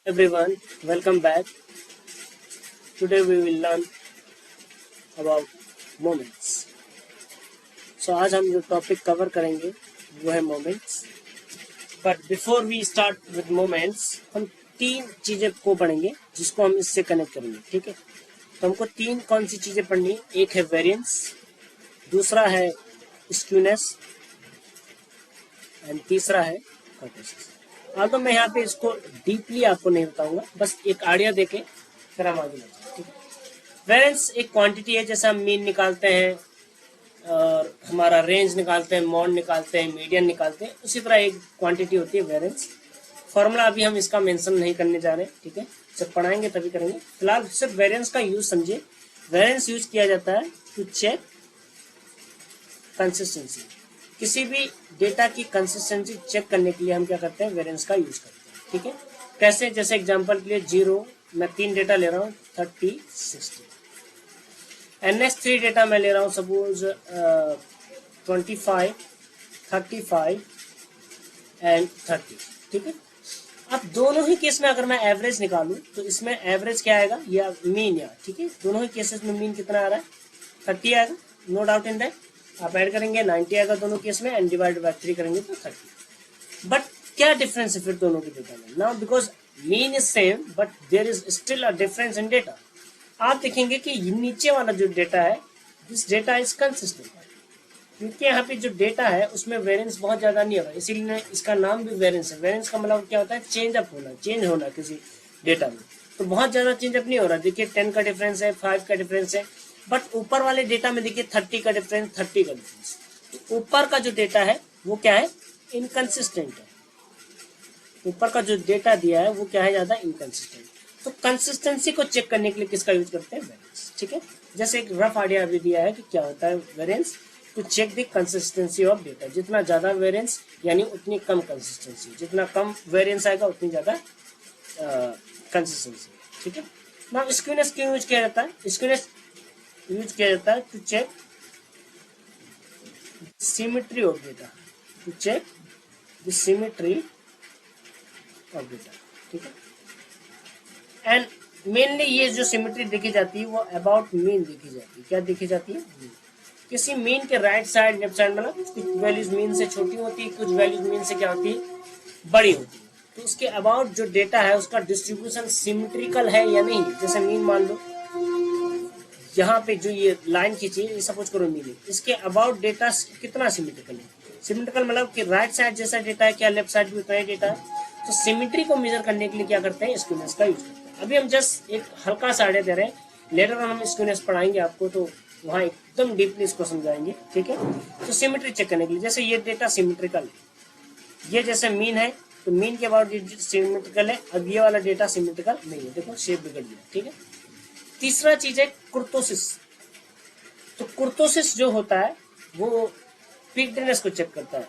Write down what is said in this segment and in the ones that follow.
everyone, welcome back. Today we will learn about moments. So आज हम जो topic cover करेंगे वो है moments. But before we start with moments हम तीन चीजें को पढ़ेंगे जिसको हम इससे कनेक्ट करेंगे. ठीक है, तो हमको तीन कौन सी चीजें पढ़नी है. एक है वेरिएंस, दूसरा है स्क्यूनेस एंड तीसरा है कर्टोसिस. हाँ, तो मैं यहाँ पे इसको डीपली आपको नहीं बताऊंगा, बस एक आइडिया देके फिर हम आगे बढ़ते हैं. ठीक है, वेरिएंस एक क्वांटिटी है. जैसे हम मीन निकालते हैं और हमारा रेंज निकालते हैं, मॉड निकालते हैं, मीडियन निकालते हैं, उसी तरह एक क्वांटिटी होती है वेरिएंस. फॉर्मूला अभी हम इसका मेंशन नहीं करने जा रहे हैं. ठीक है, जब पढ़ाएंगे तभी करेंगे. फिलहाल सिर्फ वेरिएंस का यूज समझिए. वेरिएंस यूज किया जाता है टू चेक कंसिस्टेंसी. किसी भी डेटा की कंसिस्टेंसी चेक करने के लिए हम क्या करते हैं, वेरिएंस का यूज करते हैं. ठीक है, कैसे? जैसे एग्जांपल के लिए 0, मैं 3 डेटा ले रहा हूँ 30, 60. एंड नेक्स्ट 3 डेटा मैं ले रहा हूँ सपोज 25, 35 एंड 30. ठीक है, अब दोनों ही केस में अगर मैं एवरेज निकालूं तो इसमें एवरेज क्या आएगा, या मीन. या ठीक है, दोनों ही केसेस में मीन कितना आ रहा है, 30 आएगा. No doubt in that. आप ऐड करेंगे 90 आएगा दोनों केस में, एंड डिवाइड बाय 3 करेंगे तो 30. बट क्या डिफरेंस है फिर दोनों के डेटा में? Now because mean is same but there is still a difference in data. आप देखेंगे कि नीचे वाला जो डेटा है, दिस डेटा इज कंसिस्टेंट, क्योंकि यहाँ पे जो डेटा है उसमें वेरिएंस बहुत ज्यादा नहीं होगा, इसीलिए इसका नाम भी वेरिएंस है. वेरिएंस का मतलब क्या होता है, चेंज अप होना, चेंज होना किसी डेटा में. तो बहुत ज्यादा चेंज अप नहीं हो रहा. देखिए 10 का डिफरेंस है, 5 का डिफरेंस है. बट ऊपर वाले डेटा में देखिए 30 का डिफरेंस, 30 का डिफरेंस. तो ऊपर का जो डेटा है वो क्या है, इनकंसिस्टेंट है. ऊपर का जो डेटा दिया है वो क्या है, ज्यादा इनकंसिस्टेंट. तो कंसिस्टेंसी को चेक करने के लिए किसका यूज करते हैं, वेरिएंस. ठीक है, जैसे एक रफ आइडिया अभी दिया है कि क्या होता है variance. To check the consistency of data. जितना ज्यादा वेरिएंस यानी उतनी कम कंसिस्टेंसी, जितना कम वेरिएंस आएगा उतनी ज्यादा कंसिस्टेंसी. ठीक है, ना स्क्यूनेस क्यों यूज किया जाता है? स्क्यूनेस यूज किया जाता है to check symmetry of data. To check the symmetry of data. ठीक है, एंड मेनली ये जो सिमेट्री देखी जाती है वो अबाउट मीन देखी जाती है. क्या देखी जाती है? मीन. किसी मीन के राइट साइड, लेफ्ट साइड, मतलब कुछ वैल्यूज मीन से छोटी होती है, कुछ वैल्यूज मीन से क्या होती है, बड़ी होती है. तो उसके अबाउट जो डेटा है उसका डिस्ट्रीब्यूशन सिमेट्रिकल है या नहीं. जैसे मीन मान लो यहाँ पे जो ये लाइन खींची है, सपोज करो मीन, इसके अबाउट डेटा कितना सिमेट्रिकल है. सिमेट्रिकल मतलब कि राइट साइड जैसा डेटा है, क्या लेफ्ट साइड भी उतना ही डेटा है. तो सिमेट्री को मेजर करने के लिए क्या करते हैं, स्क्यूनेस का यूज करते हैं. अभी हम जस्ट एक हल्का सा आइडिया दे रहे हैं, लेटर हम स्क्यूनेस पढ़ाएंगे आपको तो वहाँ एकदम डीपली इसको समझाएंगे. ठीक है, तो सिमेट्री चेक करने के लिए जैसे ये डेटा सिमेट्रिकल है, ये जैसे मीन है तो मीन के अबाउट सिमेट्रिकल है. अब ये वाला डेटा सिमेट्रिकल नहीं है, देखो शेप बिगड़ गया. ठीक है, तीसरा चीज है कुर्तोसिस. तो कुर्तोसिस जो होता है वो पिग्डनेस को चेक करता है.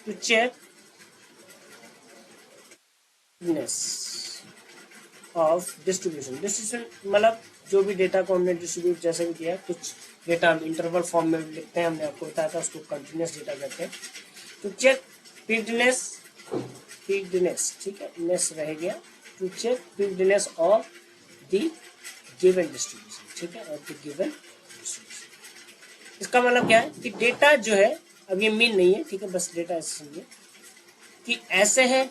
To check of distribution. Distribution मतलब जो भी डेटा को हमने डिस्ट्रीब्यूट जैसे भी किया, कुछ डेटा हम इंटरवल फॉर्म में लिखते हैं, हमने आपको बताया था, उसको कंटिन्यूस डेटा कहते हैं. टू चेक पिग्डनेस, ठीक है, नेस रह गया. To check peakedness of the given distribution. ठीक है, और द गिवन डिस्ट्रीब्यूशन. इसका मतलब क्या है कि डेटा जो है, अब ये मीन नहीं है, ठीक है, बस डेटा ऐसे समझिए कि ऐसे है,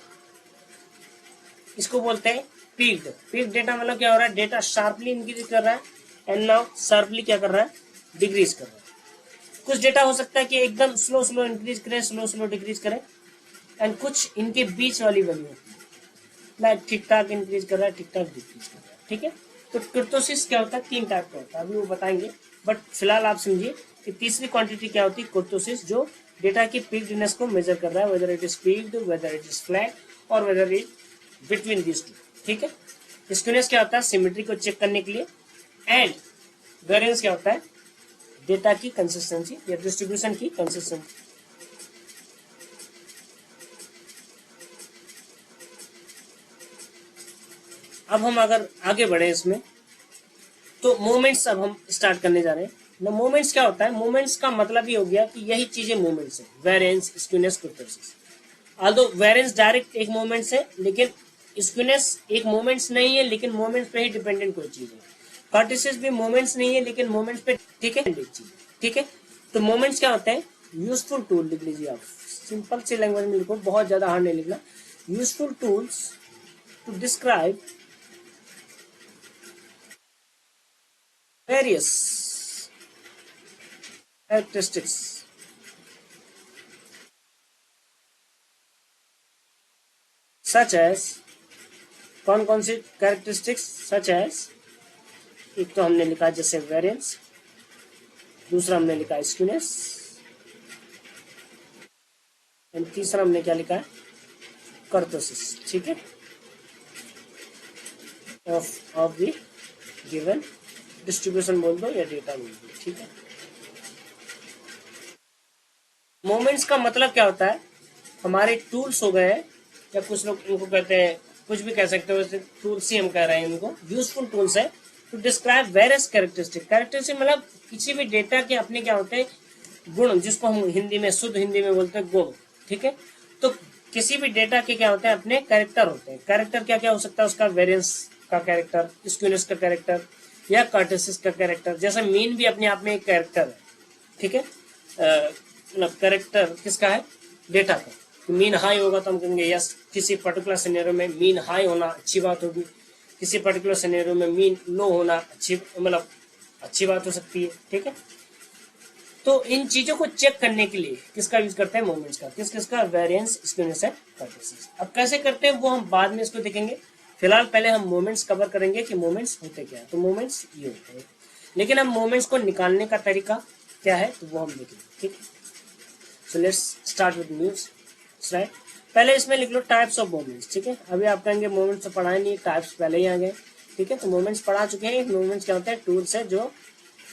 इसको बोलते हैं पीक्ड. पीक डेटा मतलब क्या हो रहा है, डेटा शार्पली इंक्रीज कर रहा है एंड नाउ शार्पली क्या कर रहा है, डिक्रीज कर रहा है. कुछ डेटा हो सकता है कि एकदम स्लो स्लो इंक्रीज करे, स्लो स्लो डिक्रीज करे, एंड कुछ इनके बीच वाली वैल्यू होती है, लाइक ठीक ठाक इंक्रीज कर रहा है, ठीक ठाक डिक्रीज कर रहा है. ठीक है, तो कुर्तोसिस क्या होता है, 3 टाइप का होता है, अभी वो बताएंगे. बट फिलहाल आप समझिए कि तीसरी क्वांटिटी क्या होती है, कुर्तोसिस, जो डेटा की पीक्डनेस को मेजर कर रहा है, whether it is peaked, whether it is flat और whether it between this two. ठीक है, स्क्यूनेस क्या होता है, सिमेट्री को चेक करने के लिए, एंड वेरिएंस क्या होता है, डेटा की कंसिस्टेंसी या डिस्ट्रीब्यूशन की कंसिस्टेंसी. अब हम अगर आगे बढ़े इसमें, तो मोमेंट्स अब हम स्टार्ट करने जा रहे हैं. मोमेंट्स क्या होता है, मोमेंट्स का मतलब ये हो गया कि यही चीजें मोमेंट्स है, variance, skewness, kurtosis. Although variance direct एक मोमेंट्स है, लेकिन स्क्यूनेस एक मोमेंट्स नहीं है, लेकिन मोमेंट्स पे ही डिपेंडेंट कोई चीज है। कर्टिसिस भी मोमेंट्स नहीं है, लेकिन मोमेंट्स पे, ठीक है, चीज, ठीक है। तो मोमेंट्स क्या होते हैं? यूजफुल टूल लिख लीजिए आप, सिंपल सी लैंग्वेज में लिखो, बहुत ज्यादा हार्ड नहीं लिखना। Useful tools to describe various characteristics such as, कौन कौन सी कैरेक्टरिस्टिक्स? सच एज, एक तो हमने लिखा जैसे वेरिएंस, दूसरा हमने लिखा स्क्यूनेस, एंड तीसरा हमने क्या लिखा है? कर्टोसिस, ठीक है, ऑफ द गिवन डिस्ट्रीब्यूशन बोल दो या डेटा बोल दो, ठीक है। मोमेंट्स का मतलब क्या होता है? हमारे टूल्स हो गए, या कुछ लोग इनको कहते हैं, कुछ भी कह सकते हो, वैसे टूल्स ही हम कह रहे हैं इनको, यूजफुल टूल्स है to describe various characteristic. Characteristic मतलब किसी भी डेटा के अपने क्या होते हैं? गुण, जिसको हम हिंदी में, शुद्ध हिंदी में बोलते हैं गुण, ठीक है। तो किसी भी डेटा के क्या होते हैं? अपने कैरेक्टर होते हैं। कैरेक्टर क्या क्या हो सकता है उसका? वेरियंस का कैरेक्टर, स्क्यूनेस का कैरेक्टर, या कर्टिसिस का कैरेक्टर। जैसे मीन भी अपने आप में एक कैरेक्टर है, ठीक है। मतलब कैरेक्टर किसका है? डेटा का। तो मीन हाई होगा तो हम कहेंगे यस, किसी पर्टिकुलर सिनेरियो में मीन हाई होना अच्छी बात होगी, किसी पर्टिकुलर सिनेरियो में मीन लो होना अच्छी, मतलब अच्छी बात हो सकती है, ठीक है। तो इन चीजों को चेक करने के लिए किसका यूज करते हैं? मोमेंट्स का। किस किसका? Variance, skewness and कर्टिसिस। अब कैसे करते हैं वो हम बाद में इसको देखेंगे, फिलहाल पहले हम मोमेंट्स कवर करेंगे कि मोमेंट्स होते क्या है। तो मोमेंट्स ये होते हैं, लेकिन अब मोमेंट्स को निकालने का तरीका क्या है तो वो हम देखेंगे, ठीक है। So let's start with new slide. पहले इसमें लिख लो टाइप्स ऑफ मोमेंट्स, ठीक है। अभी आप कहेंगे मोमेंट्स तो पढ़ाए नहीं, टाइप्स पहले ही आ गए, ठीक है। तो मोमेंट्स पढ़ा चुके हैं। मोमेंट्स क्या होते हैं? टूल्स है जो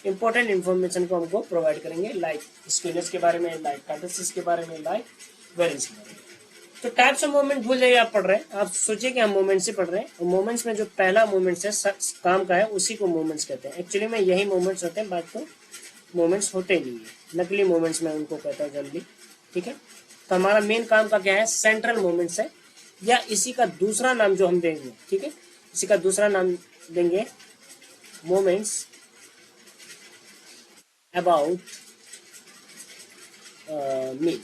इंपॉर्टेंट इन्फॉर्मेशन को हमको प्रोवाइड करेंगे, लाइक स्क्यूनेस के बारे में, लाइक कर्टिसिस के बारे में, लाइक वेरिएंस के बारे में। तो टाइप्स ऑफ मूवमेंट भूल जाइए, आप पढ़ रहे हैं, आप सोचिए कि हम मूवमेंट से पढ़ रहे हैं। और मूवमेंट्स में जो पहला मूवमेंट है काम का है, उसी को मूवमेंट्स कहते हैं। एक्चुअली में यही मूवमेंट्स होते हैं, बात तो मूवमेंट्स होते नहीं है, नकली मूवमेंट्स में उनको कहता हूँ जल्दी, ठीक है। तो हमारा मेन काम का क्या है? सेंट्रल मूवमेंट्स है, या इसी का दूसरा नाम जो हम देंगे, ठीक है, इसी का दूसरा नाम देंगे मोमेंट्स अबाउट मीन,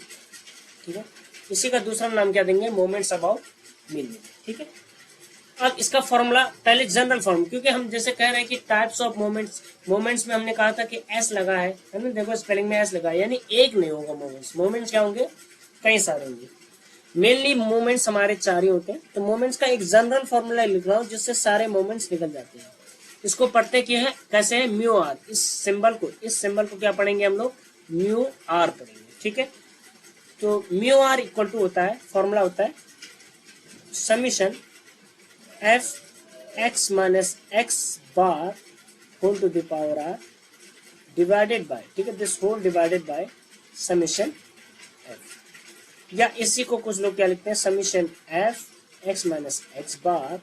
ठीक है। इसी का दूसरा नाम क्या देंगे? मोमेंट्स अबाउट मीन, ठीक है। अब इसका फॉर्मूला पहले जनरल फॉर्म, क्योंकि हम जैसे कह रहे हैं कि टाइप्स ऑफ मोमेंट्स, मोमेंट्स में हमने कहा था कि एस लगा है ना, देखो स्पेलिंग में एस लगा है, यानी एक नहीं होगा मोमेंट्स। मोमेंट्स क्या होंगे? कई सारे होंगे। मेनली मोमेंट्स हमारे चार ही होते हैं। तो मोमेंट्स का एक जनरल फॉर्मूला लिख रहा हूँ जिससे सारे मोमेंट्स निकल जाते हैं। इसको पढ़ते क्या है, कैसे है? Mu R. इस सिंबल को क्या पढ़ेंगे हम लोग? म्यू आर पढ़ेंगे, ठीक है। तो म्यू आर इक्वल टू होता है, फॉर्मूला होता है summation F x minus x bar whole to the power R divided by, ठीक है, this whole divided by summation F. या इसी को कुछ लोग क्या लिखते हैं? Summation F x minus x bar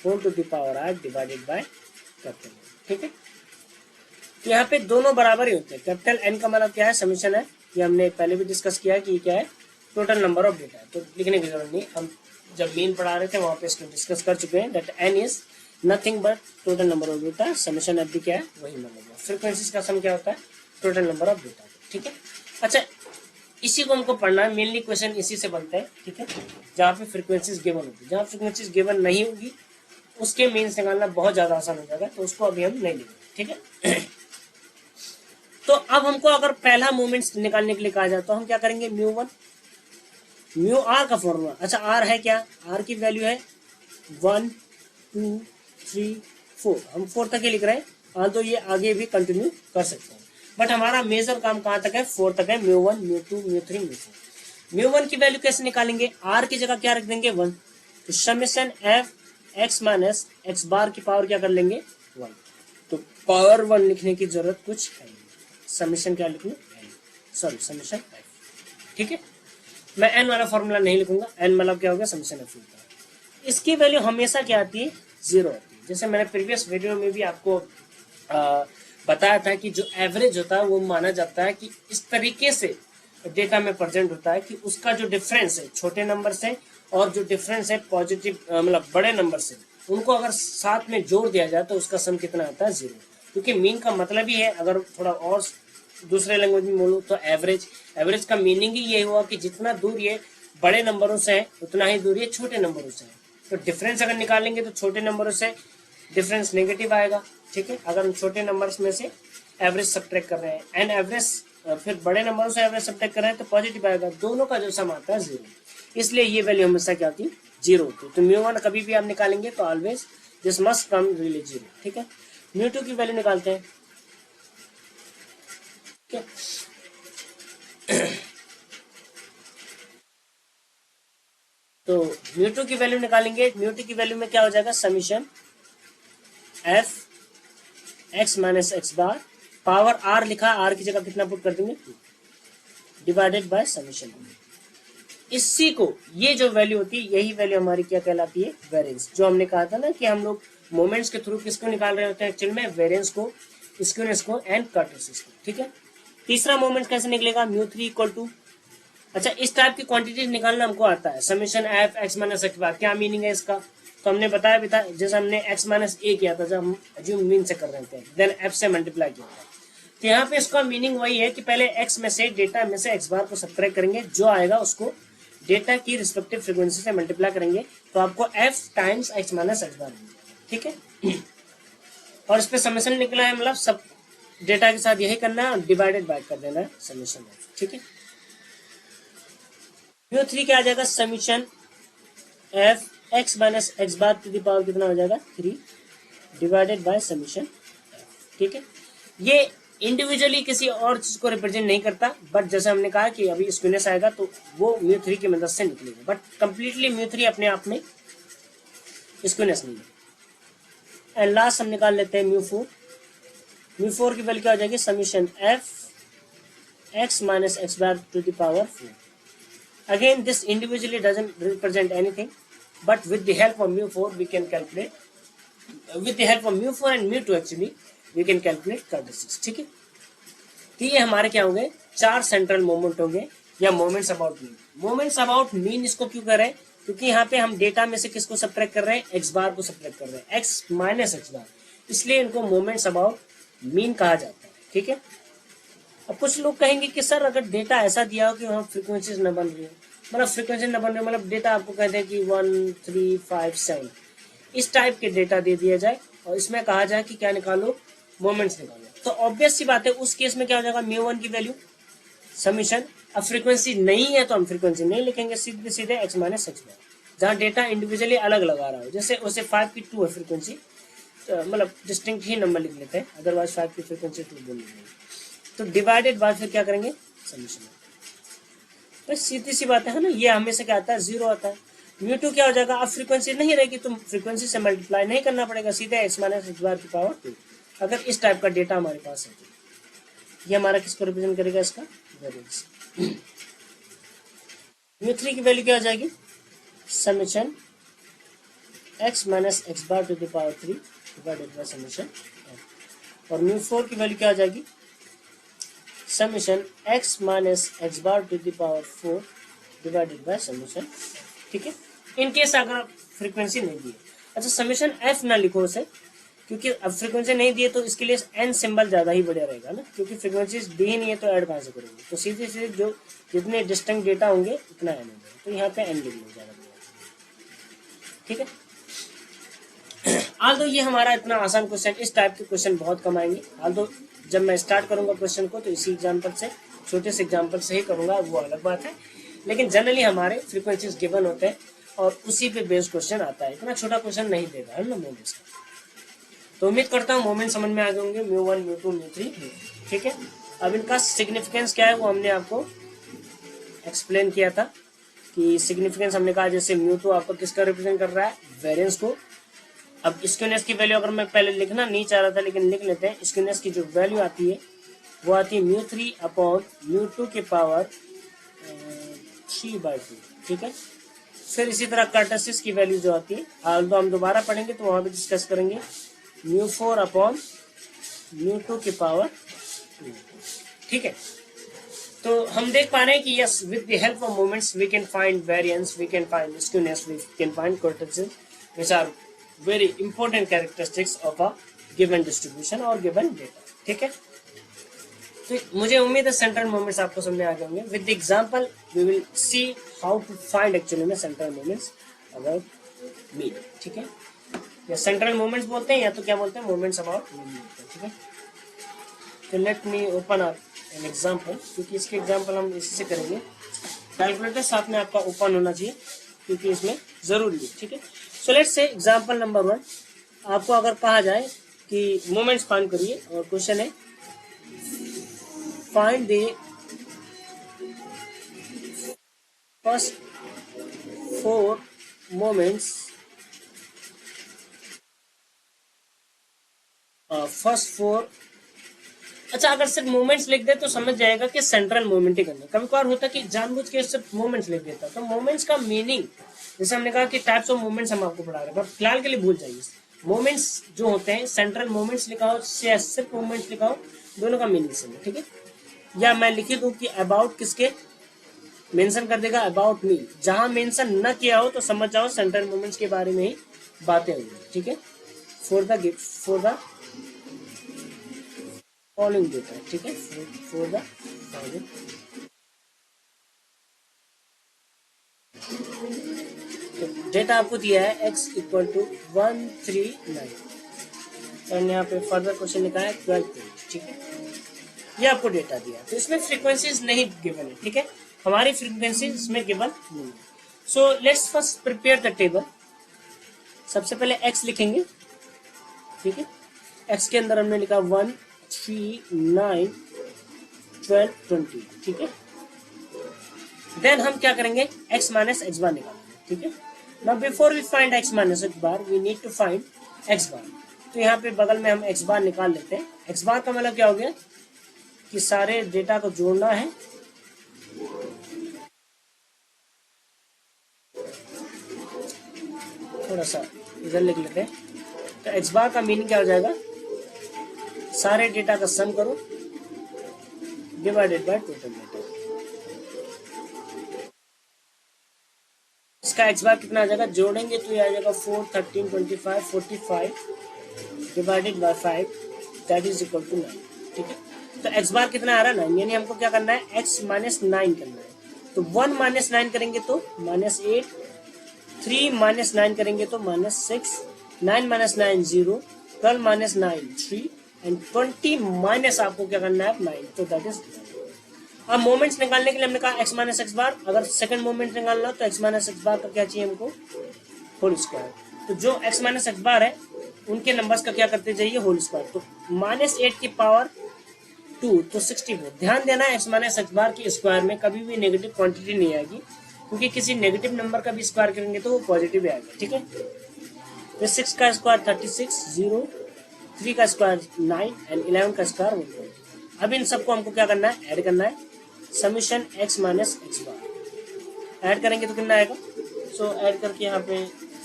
whole to the power R divided by capital, ठीक है। तो यहाँ पे दोनों बराबर ही होते हैं। कैपिटल एन का मतलब क्या है? समीशन है, ये हमने पहले भी डिस्कस किया है कि क्या है? टोटल नंबर ऑफ डेटा है, तो लिखने की जरूरत नहीं। हम जब मीन पढ़ा रहे थे वहां पे इसको डिस्कस कर चुके हैं, that N is nothing but total number of data. Summation F भी क्या है? वही मतलब। फ्रीक्वेंसीज का सम क्या होता है? टोटल नंबर ऑफ डेटा, ठीक है। अच्छा, इसी को हमको पढ़ना है, मेनली क्वेश्चन इसी से बनते हैं, ठीक है। जहाँ पे फ्रीक्वेंसीज गिवन होती है, जहाँ फ्रीक्वेंसीज गिवन नहीं होगी उसके मीन्स निकालना बहुत ज्यादा आसान हो जाएगा, तो उसको अभी हम नहीं लेंगे, ठीक है। तो अब हमको अगर पहला मोमेंट्स निकालने के लिए कहा जाए तो हम क्या करेंगे? म्यू वन, म्यू आर का फॉर्मूला। अच्छा, आर है क्या? आर की वैल्यू है 1 2 3 4, हम 4 तक ही लिख रहे हैं। हाँ, तो ये आगे भी कंटिन्यू कर सकते हैं, बट हमारा मेजर काम कहाँ तक है? 4 तक है। Mu one, mu two, mu three, mu four. Mu one की वैल्यू कैसे निकालेंगे? आर की जगह क्या रख देंगे? 1। तो summation f x minus x bar की पावर क्या कर लेंगे? 1। तो पावर 1 लिखने की जरूरत कुछ है नहीं। समेशन क्या लिखूं? सॉरी, समेशन एफ, ठीक है। मैं एन वाला फॉर्मूला नहीं लिखूंगा, एन मतलब क्या होगा? समेशन एफ होता है। इसकी वैल्यू हमेशा क्या आती है? 0 आती है। जैसे मैंने प्रीवियस वीडियो में भी आपको बताया था कि जो एवरेज होता है वो माना जाता है कि इस तरीके से डेटा में प्रेजेंट होता है कि उसका जो डिफरेंस है छोटे नंबर से और जो डिफरेंस है पॉजिटिव मतलब बड़े नंबर से, उनको अगर साथ में जोड़ दिया जाए तो उसका सम कितना आता है 0। क्योंकि मीन का मतलब ही है, अगर थोड़ा और दूसरे लैंग्वेज में बोलूँ तो एवरेज। एवरेज का मीनिंग ही ये हुआ कि जितना दूर ये बड़े नंबरों से है उतना ही दूर ये छोटे नंबरों से है। तो डिफरेंस अगर निकालेंगे तो छोटे नंबरों से डिफरेंस नेगेटिव आएगा, ठीक है। अगर हम छोटे नंबर्स में से एवरेज सब्ट्रैक्ट कर रहे हैं एंड एवरेज फिर बड़े नंबरों से एवरेज सब्ट्रैक्ट कर रहे हैं तो पॉजिटिव आएगा, दोनों का जो सम आता है 0। इसलिए ये वैल्यू हमेशा क्या होती है 0 होती। तो म्यू1 कभी भी आप निकालेंगे तो always this must come really 0, ठीक है। म्यू2 की वैल्यू निकालते हैं, ठीक है। तो म्यू2 की वैल्यू निकालेंगे, म्यू2 की वैल्यू में क्या हो जाएगा summation F x minus x bar power R लिखा, आर की जगह कितना पुट कर देंगे 2 डिवाइडेड बाय समीशन। इसी को ये जो वैल्यू होती है यही वैल्यू हमारी क्या कहलाती है वेरिएंस। जो हमने कहा था ना कि हम लोग मोमेंट्स के थ्रू किसको निकाल रहे होते हैं एक्चुअल में वेरिएंस को, स्क्यूनेस को एंड कर्टेसिस को, ठीक है। तीसरा मोमेंट कैसे निकलेगा म्यू3 इक्वल टू, अच्छा इस टाइप की क्वांटिटी निकालना हमको आता है summation F x minus x bar. क्या मीनिंग है इसका, तो हमने बताया भी था, जैसे हमने एक्स माइनस ए किया था जब हम अज्यूम मीन से कर रहे थे, देन एफ से मल्टीप्लाई किया था। तो यहाँ पे इसका मीनिंग वही है कि पहले एक्स में से डेटा में से एक्स बार को सब्ट्रैक्ट करेंगे, जो आएगा उसको डेटा की रिस्पेक्टिव फ्रीक्वेंसी से मल्टीप्लाई करेंगे तो आपको f times x minus x bar मिलेगा, ठीक है। और इस पे समेशन निकला है, मतलब सब डेटा के साथ यही करना है और डिवाइडेड बाय कर देना है समेशन एफ, ठीक है। म्यू3 क्या आ जाएगा summation F x minus x bar to the power कितना हो जाएगा 3 डिवाइडेड बाय समीशन एफ, ठीक है। ये इंडिविजुअली किसी और चीज को रिप्रेजेंट नहीं करता, बट जैसे हमने कहा कि अभी स्क्यूनेस आएगा तो वो म्यू3 की मदद से निकलेगा, बट कंप्लीटली म्यू3 अपने आप में स्क्यूनेस नहीं है। एंड लास्ट हम निकाल लेते हैं म्यू4। म्यू4 की वैल्यू क्या हो जाएगी summation F x minus x bar to the power 4। Again, this individually doesn't represent anything, but with the help of mu4 we can calculate. With the help of mu4 and mu2 actually we can calculate कर्टेसिस, ठीक है। तो ये हमारे क्या होंगे 4 central moment होंगे या moments about mean. Moments about mean इसको क्यों कर रहे हैं, क्योंकि यहाँ पे हम डेटा में से किसको सब्ट्रैक्ट कर रहे हैं एक्स बार को सब्ट्रैक्ट कर रहे हैं, एक्स माइनस एक्स बार, इसलिए इनको मोमेंट्स अबाउट मीन कहा जाता है, ठीक है। अब कुछ लोग कहेंगे कि सर अगर डेटा ऐसा दिया हो कि वहाँ फ्रीक्वेंसीज न बन रही है, मतलब फ्रीक्वेंसी न बन रही, मतलब डेटा आपको कहते हैं कि 1 3 5 7 इस टाइप के डेटा दे दिया जाए और इसमें कहा जाए कि क्या निकालो मोमेंट्स निकालो, तो ऑब्वियस सी बात है उस केस में क्या हो जाएगा म्यू1 की वैल्यू समीशन। अब फ्रीक्वेंसी नहीं है तो हम फ्रीक्वेंसी नहीं लिखेंगे, सीधे सीधे एक्स माइनस एक्स बार, जहाँ डेटा इंडिविजुअली अलग लगा रहा हो, जैसे उसे 5 की 2 है फ्रीक्वेंसी, तो मतलब डिस्टिंक्ट ही नंबर लिख लेते हैं, अदरवाइज 5 की फ्रीक्वेंसी 2 बोल देंगे, तो डिवाइडेड बाय फिर क्या करेंगे समीशन। तो सीधी सी बात है ना, ये हमेशा क्या आता है 0 आता है। म्यू2 क्या हो जाएगा, अब फ्रीक्वेंसी नहीं रहेगी तो फ्रीक्वेंसी से मल्टीप्लाई नहीं करना पड़ेगा, सीधे एक्स माइनस एक्स बार की पावर 2। अगर इस टाइप का डेटा हमारे पास है तो ये हमारा किसको रिप्रेजेंट करेगा इसका वेरिएंस। म्यू3 की वैल्यू क्या हो जाएगी summation X minus x bar to the power 3 divided by summation, और म्यू4 की वैल्यू क्या हो जाएगी summation X minus x bar to the power 4 divided by summation, ठीक है। इन केस अगर फ्रीक्वेंसी नहीं दी, अच्छा समेशन एफ ना लिखो उसे, क्योंकि अब फ्रीक्वेंसी नहीं दी है तो इसके लिए एन सिंबल ज्यादा ही बढ़िया रहेगा ना, क्योंकि फ्रीक्वेंसी दी ही नहीं है तो ऐड कहाँ से करोगे, तो सीधे सीधे जो जितने डिस्टिंक्ट डेटा होंगे उतना एन होगा, तो यहाँ पे एन लिख लो ज्यादा बढ़िया, ठीक है। आल्दो ये हमारा इतना आसान क्वेश्चन, इस टाइप के क्वेश्चन बहुत कम आएंगे। आल्दो जब मैं स्टार्ट करूंगा क्वेश्चन को तो इसी एग्जाम्पल से, छोटे से एग्जाम्पल से ही करूंगा, वो अलग बात है, लेकिन जनरली हमारे फ्रीक्वेंसीज गिवन होते हैं और उसी पे बेस्ड क्वेश्चन आता है, इतना छोटा क्वेश्चन नहीं देगा है ना मोमेंट्स का। तो उम्मीद करता हूँ मोमेंट समझ में आ गए होंगे म्यू1 म्यू2 म्यू3, ठीक है। अब इनका सिग्निफिकेंस क्या है वो हमने आपको एक्सप्लेन किया था कि सिग्निफिकेंस हमने कहा जैसे म्यू2 आपको किसका रिप्रेजेंट कर रहा है वेरिएंस को। अब स्क्यूनेस की वैल्यू अगर मैं पहले लिखना नहीं चाह रहा था लेकिन लिख लेते हैं, स्क्यूनेस की जो वैल्यू आती है वो आती है म्यू3 अपॉन म्यू2 के पावर 3/2, ठीक है। फिर इसी तरह कर्टेसिस की वैल्यू जो आती है, तो हम दोबारा पढ़ेंगे तो वहां भी डिस्कस करेंगे, म्यू4 अपॉन म्यू2 के पावर 2, ठीक है। तो हम देख पा रहे हैं कि yes with the help of moments we can find variance, we can find skewness, we can find kurtosis, which are very important characteristics of a given distribution और गिवन डेटा। ठीक है, तो मुझे उम्मीद है सेंट्रल मोमेंट्स आपको समझ में आ गए होंगे। With the example we will see how to find actually में सेंट्रल मोमेंट्स अबाउट मीन। ठीक है, या सेंट्रल मोमेंट्स बोलते हैं या तो क्या बोलते हैं, मोमेंट्स अबाउट मीन बोलते हैं। ठीक है, तो let me open up an example, क्योंकि इसके एग्जांपल हम इसी से करेंगे। कैलकुलेटर साथ में आपका ओपन होना चाहिए क्योंकि इसमें जरूरी है। ठीक है, so let's say example number 1, आपको अगर कहा जाए कि मोमेंट्स फाइंड करिए और क्वेश्चन है find the first 4 moments, first 4। अच्छा, अगर सिर्फ मोमेंट्स लिख दे तो समझ जाएगा कि सेंट्रल मोमेंट ही करना। कभी कभार होता है कि जानबूझ के सिर्फ मोमेंट्स लिख देता, तो मोमेंट्स का मीनिंग, जैसे हमने कहा कि टाइप्स ऑफ मोमेंट्स हम आपको पढ़ा रहे हैं, पर फिलहाल के लिए भूल जाइए। मोमेंट्स जो होते हैं, सेंट्रल मोमेंट्स लिखा हो या सिर्फ मोमेंट्स लिखा हो, दोनों का मीनिंग सेम है। ठीक है, या मैं लिखी दूं कि अबाउट किसके, मेंशन कर देगा अबाउट मी। जहां मेंशन न किया हो तो समझ जाओ सेंट्रल मोमेंट्स के बारे में ही बातें हुई। ठीक है, फॉर द फॉलोइंग देता है। ठीक है, फॉर द फॉलोइंग, तो डेटा आपको दिया है x इक्वल टू 139 और यहाँ पे फर्दर क्वेश्चन लिखा है 12। ठीक है, ये आपको डेटा दिया है, तो इसमें फ्रीक्वेंसीज नहीं गिवन है। ठीक है, हमारी फ्रीक्वेंसी इसमें गिवन नहीं है। So let's first prepare the table. सबसे पहले x लिखेंगे। ठीक है, x के अंदर हमने लिखा 1 3 9 12 20। ठीक है, देन हम क्या करेंगे, x माइनस एक्स बार निकालेंगे। ठीक है, now before we find x minus x bar we need to find x bar. तो यहाँ पे बगल में हम x बार निकाल लेते हैं। x बार का मतलब क्या हो गया कि सारे डेटा को जोड़ना है। थोड़ा सा इधर लिख लेते हैं, तो x बार का मीनिंग क्या हो जाएगा, सारे डेटा का सम करो डिवाइडेड बाय टोटल डेटा। इसका x बार कितना आ जाएगा, जोड़ेंगे तो ये आ जाएगा 4 13 25 45 divided by 5 that is equal to 9। ठीक है, तो x बार कितना आ रहा है 9, यानी हमको क्या करना है, x माइनस 9 करना है। तो 1 माइनस 9 करेंगे तो माइनस 8, 3 माइनस 9 करेंगे तो minus 6, 9 minus 9 0, 12 minus 9 3 and 20 minus आपको क्या करना है 9, तो दैट इज। अब मोमेंट्स निकालने के लिए हमने कहा x माइनस एक्स बार। अगर सेकंड मोमेंट निकालना तो x माइनस एक्स बार का क्या चाहिए हमको, होल स्क्वायर। तो जो x माइनस एक्स बार है उनके नंबर्स का क्या करते जाइए, होल स्क्वायर। तो -8 की पावर 2 तो 64। ध्यान देना x माइनस एक्स बार की स्क्वायर में कभी भी नेगेटिव क्वांटिटी नहीं आएगी, क्योंकि किसी नेगेटिव नंबर का भी स्क्वायर करेंगे तो वो पॉजिटिव आएगा। ठीक है, तो 6 का स्क्वायर 36, 0, 3 का स्क्वायर 9 एंड 11 का स्क्वायर 120। अब इन सबको हमको क्या करना है, ऐड करना है। समीशन x माइनस एक्स बार ऐड करेंगे तो कितना आएगा, सो ऐड करके यहाँ पे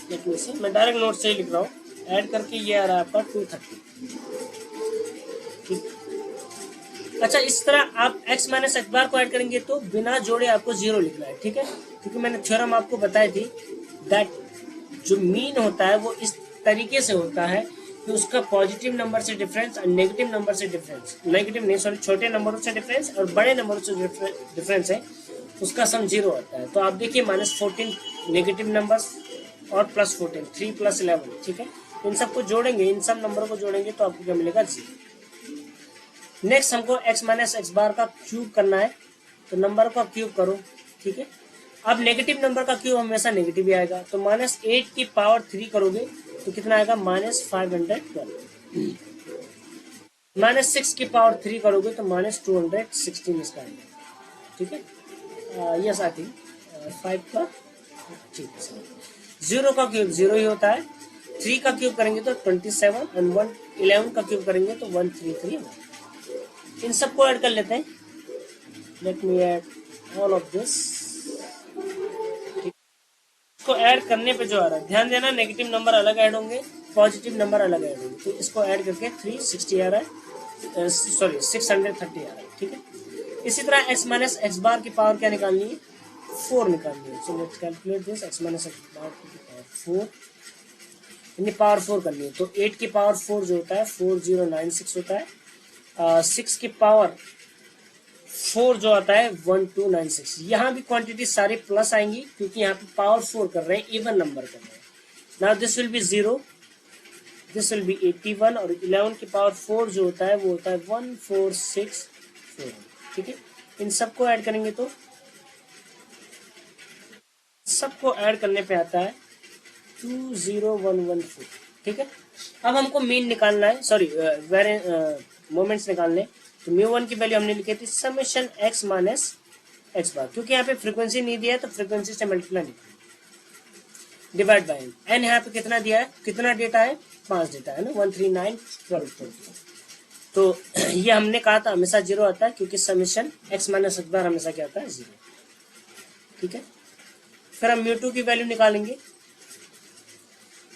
लिखने से, मैं डायरेक्ट नोट से ही लिख रहा हूँ, ऐड करके ये आ रहा है आपका 230। ठीक, अच्छा इस तरह आप x माइनस एक्स बार को ऐड करेंगे तो बिना जोड़े आपको 0 लिखना है। ठीक है, क्योंकि मैंने थ्योरम आपको बताई थी दैट जो मीन होता है वो इस तरीके से होता है कि उसका पॉजिटिव नंबर से डिफरेंस और नेगेटिव नंबर से डिफरेंस, नेगेटिव नहीं सॉरी, छोटे नंबरों से डिफरेंस और बड़े नंबरों से डिफरेंस है, उसका सम 0 आता है। तो आप देखिए -14 नेगेटिव नंबर्स और +14 3 + 11। ठीक है, इन सबको जोड़ेंगे, इन सब नंबरों को जोड़ेंगे तो आपको क्या मिलेगा 0। नेक्स्ट हमको x माइनस एक्स बार का क्यूब करना है, तो नंबर का क्यूब करो। ठीक है, अब नेगेटिव नंबर का क्यूब हमेशा नेगेटिव ही आएगा, तो -8 की पावर 3 करोगे तो कितना आएगा, -512। -6 की पावर 3 करोगे तो -216 इसका आएगा। ठीक है, यस आई थिंक 5 का, ठीक है। 0 का क्यूब 0 ही होता है, 3 का क्यूब करेंगे तो 27 एंड 11 का क्यूब करेंगे तो 133। इन सबको ऐड कर लेते हैं। Let me add all of this. इसको ऐड करने पे जो आ रहा है, ध्यान देना नेगेटिव नंबर अलग ऐड होंगे, पॉजिटिव नंबर अलग ऐड होंगे। तो इसको ऐड करके 360 आ रहा है, सॉरी 630 आ रहा है। ठीक है, इसी तरह x माइनस एक्स बार की पावर क्या निकालनी है, 4 निकालनी है। So let's calculate this, x minus x bar की पावर 4, यानी पावर 4 करनी है। तो 8 की पावर 4 जो होता है 4096 होता है। 6 की पावर 4 जो आता है 1296। यहाँ भी क्वांटिटी सारी प्लस आएंगी क्योंकि यहाँ पे पावर 4 कर रहे हैं, इवन नंबर कर रहे हैं। Now this will be 0, this will be 81, और 11 की पावर 4 जो होता है वो होता है 1464। ठीक है, इन सबको ऐड करेंगे तो सबको ऐड करने पे आता है 20114। ठीक है, अब हमको मीन निकालना है, सॉरी मोमेंट्स निकालने। तो म्यू वन की वैल्यू हमने लिखी थी समेशन एक्स माइनस एक्स बार, क्योंकि यहाँ पे फ्रीक्वेंसी नहीं दिया है तो फ्रीक्वेंसी से मल्टीप्लाई नहीं, डिवाइड बाय एन। यहाँ पे कितना दिया है, कितना डेटा है, 5 डेटा है ना, 139 12। तो ये हमने कहा था हमेशा 0 आता है क्योंकि summation X minus x bar हमेशा क्या आता है, 0। ठीक है, फिर हम म्यू टू की वैल्यू निकालेंगे।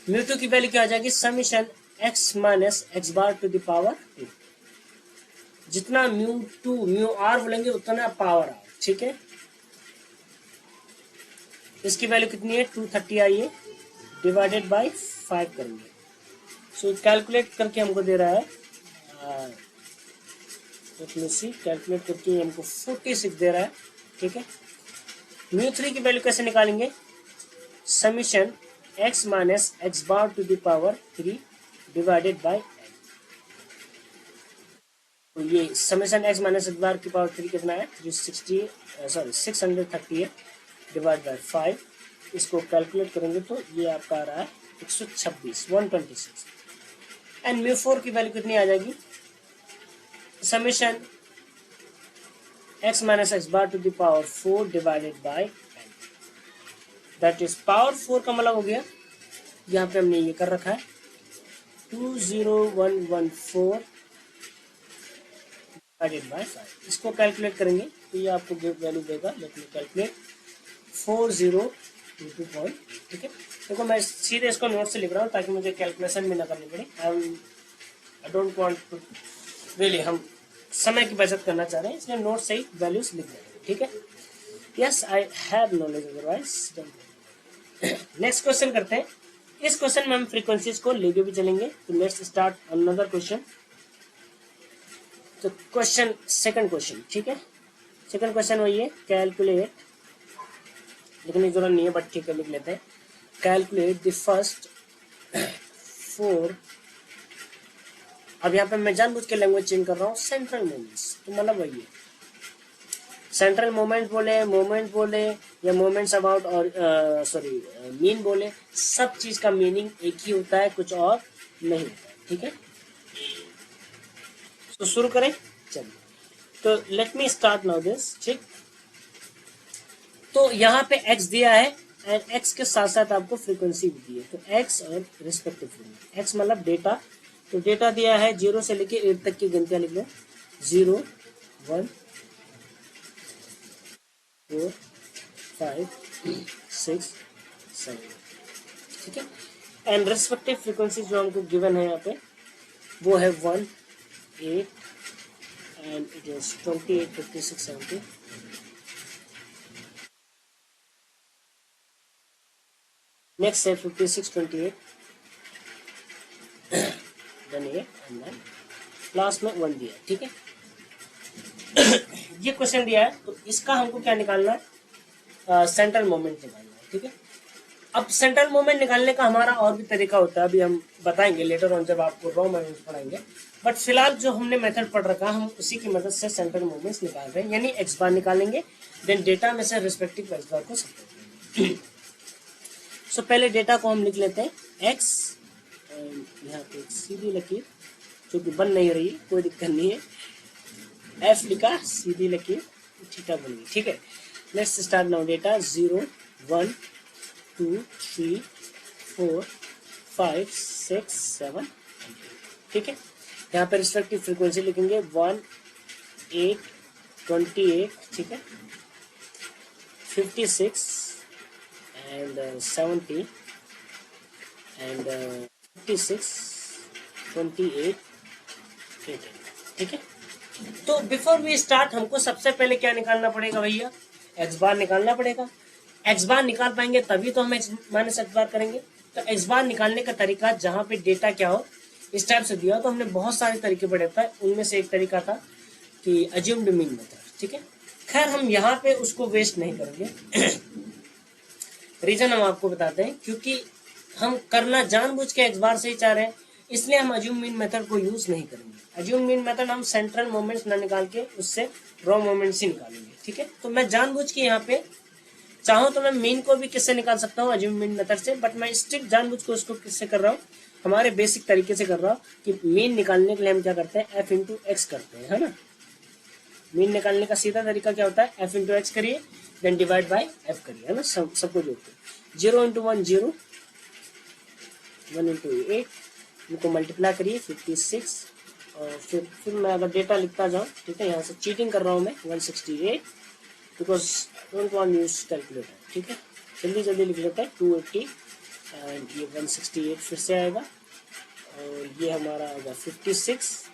म्यू टू की वैल्यू क्या आ जाएगी, summation X minus x bar to the power 2। जितना म्यू टू म्यू आर बोलेंगे उतना पावर आर। ठीक है, इसकी वैल्यू कितनी है, 230 आई है, डिवाइडेड बाय 5 करेंगे। सो कैलकुलेट करके हमको दे रहा है, कैलकुलेट करके हमको 46 दे रहा है। ठीक है, म्यू थ्री की वैल्यू कैसे निकालेंगे, summation X minus x bar to the power 3 divided by, तो ये summation X minus x bar की पावर 3 कितना है, 630 है, डिवाइड बाय 5। इसको कैलकुलेट करेंगे तो ये आपका आ रहा है 126 एंड म्यू फोर की वैल्यू कितनी आ जाएगी, summation X minus x bar to the power 4 divided by, that is power 4 का मतलब हो गया, यहाँ पे हमने ये कर रखा है 20114 डिवाइडेड बाय 5। इसको कैलकुलेट करेंगे तो ये आपको वैल्यू देगा, लेट मी कैलकुलेट 4022 ठीक है। देखो मैं सीधे इसको नोट से लिख रहा हूँ ताकि मुझे कैलकुलेशन भी ना करनी पड़े। I don't want to really, हम समय की बचत करना चाह रहे हैं इसलिए नोट से ही वैल्यूज लिख देंगे। ठीक है, yes I have knowledge otherwise. Next question करते हैं। इस क्वेश्चन में हम फ्रीक्वेंसीज को लेके भी चलेंगे। तो लेट्स स्टार्ट अनदर क्वेश्चन। तो क्वेश्चन सेकंड क्वेश्चन, ठीक है, सेकंड क्वेश्चन वही है, कैलकुलेट, लिखने की जरूरत नहीं है बट ठीक है लिख लेते हैं। कैलकुलेट द फर्स्ट 4, अब यहाँ पे मैं जानबूझ के लैंग्वेज चेंज कर रहा हूँ, सेंट्रल मोमेंट्स। तो मतलब वही है, सेंट्रल मोमेंट बोले, मोमेंट बोले या मोमेंट्स अबाउट और सॉरी मीन बोले, सब चीज का मीनिंग एक ही होता है, कुछ और नहीं होता है। ठीक है, तो शुरू करें, चलिए। तो let me start now this. ठीक, तो यहाँ पे x दिया है एंड x के साथ साथ आपको फ्रीक्वेंसी भी दी है। तो x और रिस्पेक्टिव फ्रीक्वेंसी, x मतलब डेटा, तो डेटा दिया है 0 से लेके 8 तक की गिनतियां लिख लो, 0 1 4 5 6 7। ठीक है, एंड रिस्पेक्टिव फ्रीक्वेंसी जो हमको गिवन है यहाँ पे वो है 1 8 एंड इट इज 28 56 70। नेक्स्ट है 56 28 देन 8 एंड देन लास्ट में 1 दिया। ठीक है, ये क्वेश्चन दिया है तो इसका हमको क्या निकालना है, सेंट्रल मोमेंट निकालना है। ठीक है, अब सेंट्रल मोमेंट निकालने का हमारा और भी तरीका होता है, अभी हम बताएंगे लेटर ऑन जब आपको रॉ मोमेंट्स पढ़ाएंगे। बट फिलहाल जो हमने मेथड पढ़ रखा हम उसी की मदद से सेंट्रल मोमेंट्स निकाल रहे हैं, यानी एक्स बार निकालेंगे, देन डेटा में से रिस्पेक्टिव एक्स बार को सब्ट्रैक्ट करेंगे। सो पहले डेटा को हम लिख लेते हैं एक्स, यहाँ पे एक सीधी लकीर जो कि बन नहीं रही, कोई दिक्कत नहीं है, एफ लिखा, सीधी लकीर थीटा बन गई। ठीक है, लेट्स स्टार्ट नाउ। डेटा 0 1 2 3 4 5 6 7। ठीक है, यहाँ पे रिस्पेक्टिव फ्रीक्वेंसी लिखेंगे 1 8 28। ठीक है, 56 एंड 70 एंड 56 28 18। ठीक है, तो बिफोर वी स्टार्ट हमको सबसे पहले क्या निकालना पड़ेगा भैया, एक्स बार निकालना पड़ेगा। एक्स बार निकाल पाएंगे तभी तो हम एक्स माइनस एक्स बार करेंगे। तो एक्स बार निकालने का तरीका जहां पे डेटा क्या हो इस टाइप से दिया हो, तो हमने बहुत सारे तरीके पढ़े था, उनमें से एक तरीका था कि अज्यूम्ड मीन मेथड, ठीक है। खैर हम यहाँ पे उसको वेस्ट नहीं करेंगे। रीजन हम आपको बताते हैं, क्योंकि हम करना जानबूझ के एक्स बार से ही चाह रहे हैं, इसलिए हम अज्यूम मीन मेथड को यूज नहीं करेंगे। अज्यूम मीन मेथड हम सेंट्रल मोमेंट्स ना निकाल के उससे रॉ मोमेंट्स ही निकालेंगे, ठीक है। तो मैं जानबूझ के यहाँ पे चाहूँ तो मैं मीन को भी किससे निकाल सकता हूँ, अज्यूम मीन मेथड से, बट मैं स्ट्रिक्ट जानबूझ के उसको किससे कर रहा हूँ, हमारे बेसिक तरीके से कर रहा हूँ कि मीन निकालने के लिए हम क्या करते हैं, एफ इंटू एक्स करते हैं, है ना। मीन निकालने का सीधा तरीका क्या होता है, एफ इंटू एक्स करिए देन डिवाइड बाई एफ करिए, है ना, सबको जोड़ते हैं। 0 इंटू 1 0, 1 इंटू 8, इनको मल्टीप्लाई करिए 56, और फिर मैं अगर डेटा लिखता जाऊँ, ठीक है, यहाँ से चीटिंग कर रहा हूँ मैं, 168 because don't want use calculator, ठीक है। जल्दी जल्दी लिख लेते हैं 280 एंड ये 168 फिर से आएगा, और ये हमारा होगा 56,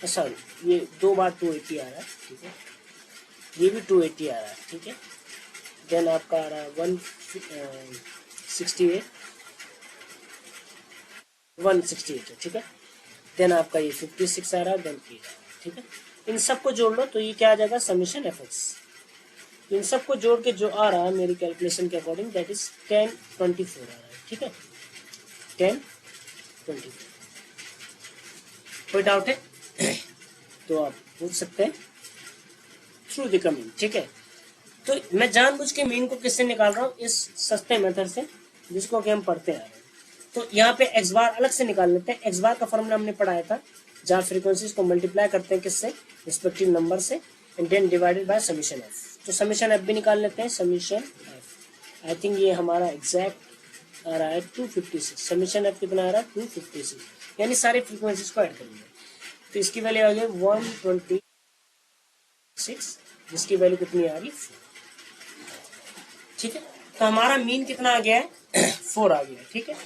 सॉरी ये 2 बार 280 आ रहा है, ठीक है, ये भी 280 आ रहा है, ठीक है। देन आपका आ रहा है 168 है, ठीक है। देन आपका ये 56 आ रहा है, देन 8 आ रहा है, ठीक है। इन सबको जोड़ लो तो ये क्या आ जाएगा, समीशन एफ एक्स। इन सबको जोड़ के जो आ रहा है मेरी कैलकुलेशन के अकॉर्डिंग दैट इज 1024 आ रहा है, ठीक है, 1024। कोई डाउट है तो आप पूछ सकते हैं थ्रू द कमेंट, ठीक है। तो मैं जानबूझ के मीन को किससे निकाल रहा हूँ, इस सस्ते मेथड से जिसको कि हम पढ़ते आ रहे हैं। तो यहाँ पे एक्स बार अलग से निकाल लेते हैं। एक्स बार का फॉर्मूला हमने पढ़ाया था, जहाँ फ्रीक्वेंसीज को मल्टीप्लाई करते हैं किससे, रिस्पेक्टिव नंबर से, and then divided by summation F. तो समीशन एफ भी निकाल लेते हैं, समीशन एफ आई थिंक ये हमारा एग्जैक्ट आ रहा है 256। समीशन एफ कितना आ रहा है, 256, यानी सारे फ्रीक्वेंसीज को ऐड करेंगे तो इसकी वैल्यू आ गई 126, जिसकी वैल्यू कितनी आ रही है, ठीक है। तो हमारा मीन कितना आ गया है 4 आ गया है, ठीक है।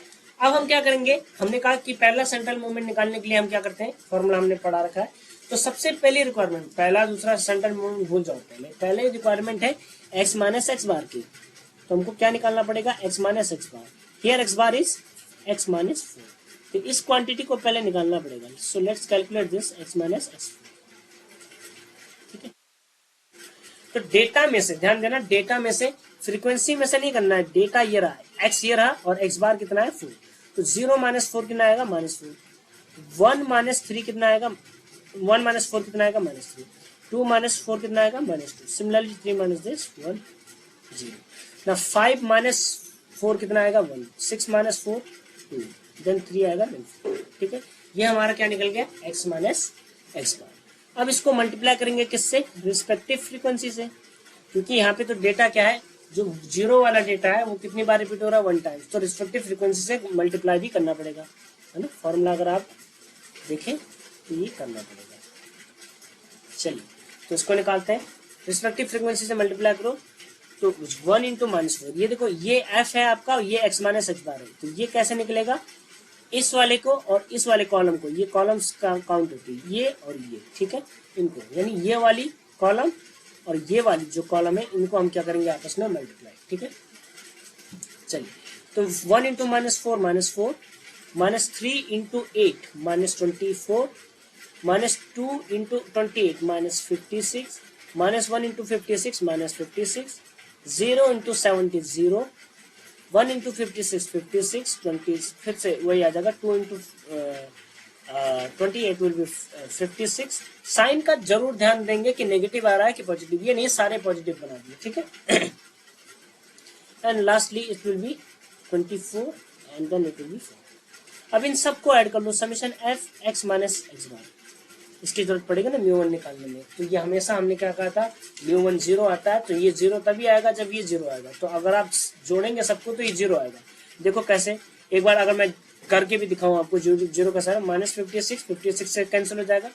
अब हम क्या करेंगे, हमने कहा कि पहला सेंट्रल मोमेंट निकालने के लिए हम क्या करते हैं, फॉर्मूला हमने पढ़ा रखा है। तो सबसे पहली रिक्वायरमेंट, पहला दूसरा सेंट्रल मोमेंट भूल जाओ, पहले रिक्वायरमेंट है एक्स माइनस एक्स बार की। तो हमको क्या निकालना पड़ेगा, x minus x bar. Here x bar is x minus 4, तो इस क्वांटिटी को पहले निकालना पड़ेगा। सो let's calculate this x minus x, ठीक है। तो डेटा में से ध्यान देना, डेटा में से फ्रीक्वेंसी में से नहीं करना है, डेटा ये रहा, एक्स ये रहा, और एक्स बार कितना है 4। तो 0 माइनस 4 कितना आएगा, -4। 1 माइनस 3 कितना आएगा, 1 माइनस 4 कितना आएगा, -3। 2 माइनस 4 कितना आएगा, -2। Similarly 3 minus this 1 0। ना 5 माइनस 4 कितना आएगा, 1। 6 माइनस 4 2, देन 3 आएगा, देन 4, ठीक है। ये हमारा क्या निकल गया, एक्स माइनस एक्स बार। अब इसको मल्टीप्लाई करेंगे किससे, रिस्पेक्टिव फ्रीक्वेंसी से, क्योंकि यहाँ पे तो डेटा क्या है, जो 0 वाला डेटा है वो कितनी बार रिपीट हो रहा है, 1 टाइम। तो रिस्पेक्टिव फ्रीक्वेंसी से मल्टीप्लाई भी करना पड़ेगा, है ना। फॉर्मूला अगर आप देखें तो ये करना पड़ेगा। चलिए तो इसको निकालते हैं, रिस्पेक्टिव फ्रीक्वेंसी से मल्टीप्लाई करो तो 1 इंटू -4, ये देखो ये एफ है आपका, ये एक्स माइनस एक्स बार है। तो ये कैसे निकलेगा, इस वाले को और इस वाले कॉलम को, ये कॉलम्स का काउंट होती है, ये और ये, ठीक है, इनको, यानी ये वाली कॉलम और ये वाली जो कॉलम है, इनको हम क्या करेंगे, आपस में मल्टीप्लाई, ठीक है। चलिए तो 1 into -4 -4, -3 into 8 -24, -2 into 28 -56, -1 into 56 -56, 0 into 70 0, 1 into 56 56, 20 फिर से वही आ जाएगा, 2 इंटू 28 विल बी 56। साइन का जरूर ध्यान देंगे कि नेगेटिव आ रहा है कि पॉजिटिव, ये नहीं सारे पॉजिटिव बना दिए, ठीक है। And lastly it will be 24 and then it will be 4। अब इन सबको ऐड कर लो, summation F x minus x bar, इसकी जरूरत पड़ेगी ना म्यू 1 निकालने में। तो ये हमेशा हमने क्या कहा था, म्यू 1 0 आता है, तो ये 0 तभी आएगा जब ये 0 आएगा। तो अगर आप जोड़ेंगे सबको तो ये 0 आएगा। देखो कैसे, एक बार अगर मैं करके भी दिखाऊं आपको, 0 का सारा -56 56 से कैंसिल हो जाएगा,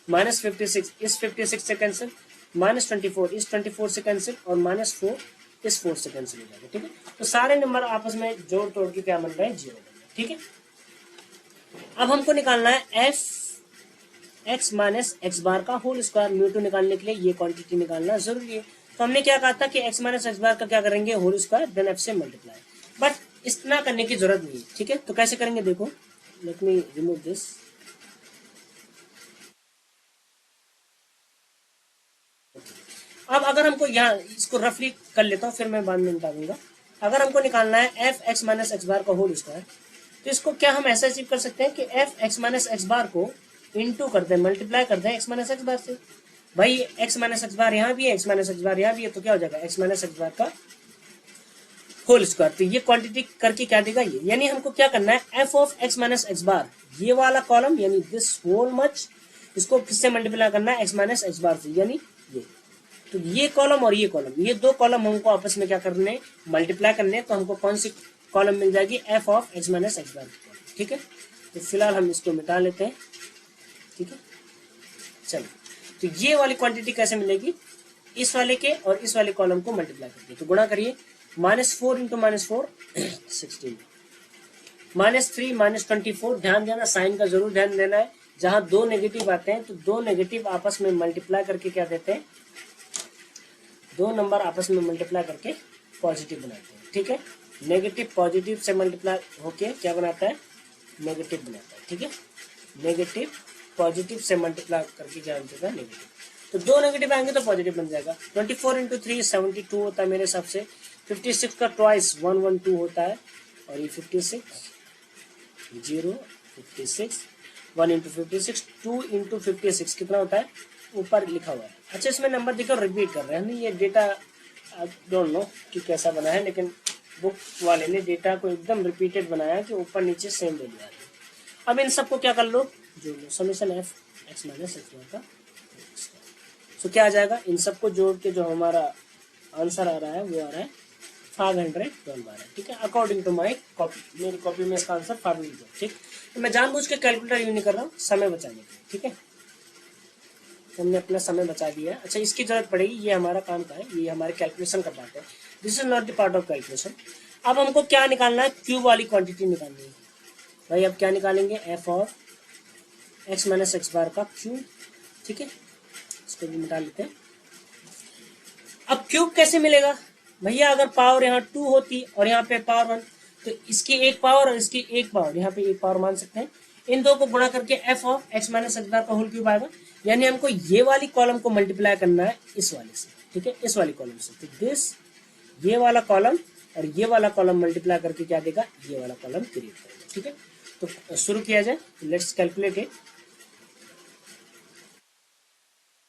-56 इस 56 से कैंसिल, -24 इस 24 से कैंसिल, और -4 इस 4 से कैंसिल हो जाएगा, ठीक है। तो सारे नंबर आपस में जोड़ तोड़ के क्या बन रहे हैं, 0 बन रहे हैं, ठीक है। अब हमको निकालना है F x minus x bar का होल स्क्वायर। म्यू2 निकालने के लिए ये क्वांटिटी निकालना जरूरी है। तो हमने क्या कहा था कि एक्स माइनस एक्स बार का क्या करेंगे, होल स्क्वायर, देन एफ से मल्टीप्लाई। बट इतना करने की जरूरत नहीं है, ठीक है। तो कैसे करेंगे देखो, लेट मी रिमूव दिस। अब अगर हमको यहाँ इसको रफली कर लेता हूँ, फिर मैं बाद में बता दूंगा। अगर हमको निकालना है F x minus x bar का होल स्क्वायर, तो इसको क्या हम ऐसा अचीव कर सकते हैं कि एफ एक्स माइनस एक्स बार को इंटू कर दें, मल्टीप्लाई कर दें एक्स माइनस एक्स बार से। भाई एक्स माइनस एक्स बार यहाँ भी है, एक्स माइनस एक्स बार यहाँ भी है, तो क्या हो जाएगा एक्स माइनस एक्स बार का होल स्क्वायर। तो ये क्वांटिटी करके क्या देगा ये, यानी हमको क्या करना है, F of x minus x bar, ये वाला कॉलम यानी दिस होल मच, इसको किससे मल्टीप्लाई करना है, एक्स माइनस एक्स बार से, यानी ये। तो ये कॉलम और ये कॉलम, ये दो कॉलम हमको आपस में क्या करने, मल्टीप्लाई करने। तो हमको कौन सी कॉलम मिल जाएगी, f of x minus x bar की, ठीक है। तो फिलहाल हम इसको मिटा लेते हैं, ठीक है। चलो, तो ये वाली क्वांटिटी कैसे मिलेगी, इस वाले के और इस वाले कॉलम को मल्टीप्लाई करके, तो गुणा करिए, -4 इंटू -4 16, -3 -24। ध्यान देना, साइन का जरूर ध्यान देना है। जहां दो नेगेटिव आते हैं तो दो नेगेटिव आपस में मल्टीप्लाई करके क्या देते हैं, दो नंबर आपस में मल्टीप्लाई करके पॉजिटिव बनाते हैं, ठीक है। नेगेटिव पॉजिटिव से मल्टीप्लाई होके क्या बनाता है, नेगेटिव बनाता है, ठीक है। नेगेटिव पॉजिटिव से मल्टीप्लाई करके क्या बनता है, नेगेटिव। तो दो नेगेटिव आएंगे तो पॉजिटिव बन जाएगा। 24 इंटू 3 72 होता है मेरे हिसाब से। 56 का ट्वाइस 112 होता है, और ये 56 0 56 1 इंटू 56 2 इंटू 56 कितना होता है, ऊपर लिखा हुआ है। अच्छा, इसमें नंबर देखो रिपीट कर रहे हैं, ये डेटा डोंट नो कि कैसा बना है, लेकिन बुक वाले ने डेटा को एकदम रिपीटेड बनाया कि ऊपर नीचे सेम वैल्यू आ रही है। अब इन सबको क्या कर लो, जोड़ लो, summation F x minus x bar का। तो क्या आ जाएगा, इन सबको जोड़ के जो हमारा आंसर आ रहा है वो आ रहा है 512 आ रहा है, ठीक है। अकॉर्डिंग टू माई कॉपी, मेरी कॉपी में इसका आंसर 512, ठीक। तो मैं जानबूझ के कैलकुलेटर यूज नहीं कर रहा हूँ, समय बचाने के लिए, ठीक है। तो हमने अपना समय बचा दिया है। अच्छा, इसकी जरूरत पड़ेगी, ये हमारा काम का है, ये हमारे कैलकुलेशन का पार्ट है, this is not the part of calculation. अब हमको क्या निकालना है, क्यूब वाली क्वांटिटी निकालनी है। भाई अब क्या निकालेंगे, f of x minus x bar का क्यूब, ठीक है। इसको भी मिटा लेते हैं। अब क्यूब कैसे मिलेगा भैया, अगर पावर यहाँ 2 होती और यहाँ पे पावर 1, तो इसकी एक पावर और इसकी एक पावर, यहाँ पे एक पावर मान सकते हैं। इन दो को गुणा करके f of x minus x bar का होल क्यूब आएगा। यानी हमको ये वाली कॉलम को मल्टीप्लाई करना है इस वाले से, ठीक है, इस वाली कॉलम से। तो दिस, ये वाला कॉलम और ये वाला कॉलम मल्टीप्लाई करके क्या देगा, ये वाला कॉलम क्रिएट करेगा, ठीक है। तो शुरू किया जाए, लेट्स कैलकुलेट इट,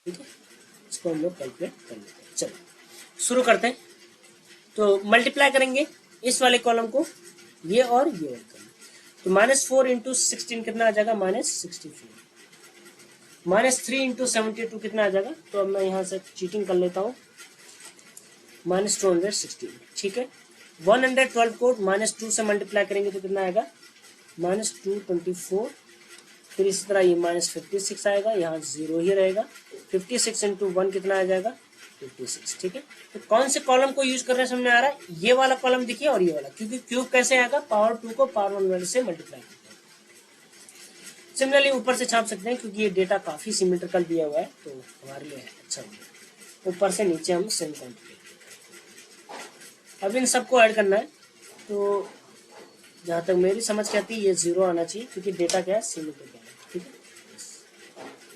ठीक है। इसको हम लोग कैलकुलेट कर लेते हैं। चलो शुरू करते हैं। तो मल्टीप्लाई करेंगे इस वाले कॉलम को, ये और ये वाले कॉलम। तो -4 इंटू 16 कितना आ जाएगा, -64। -3 इंटू 72 कितना आ जाएगा, तो अब मैं यहाँ से चीटिंग कर लेता हूँ, -216, ठीक है। 112 को -2 से मल्टीप्लाई करेंगे तो कितना आएगा, -224। फिर इसी तरह ये -56 आएगा, यहाँ 0 ही रहेगा। 56 इंटू 1 कितना आ जाएगा, 56, ठीक है। तो कौन से कॉलम को यूज कर रहे हैं समझ में आ रहा है, ये वाला कॉलम देखिए और ये वाला, क्योंकि क्यूब कैसे आएगा, पावर 2 को पावर 1 से मल्टीप्लाई करते हैं। सिमिलरली ऊपर से छाप सकते हैं, क्योंकि ये डेटा काफी सिमेट्रिकल दिया हुआ है, तो हमारे लिए अच्छा होगा। ऊपर से नीचे हम सेम क्वांटिटी। अब इन सबको ऐड करना है, तो जहां तक मेरी समझ के आती है ये 0 आना चाहिए, क्योंकि डेटा क्या है, सिमेट्रिकल है, ठीक है।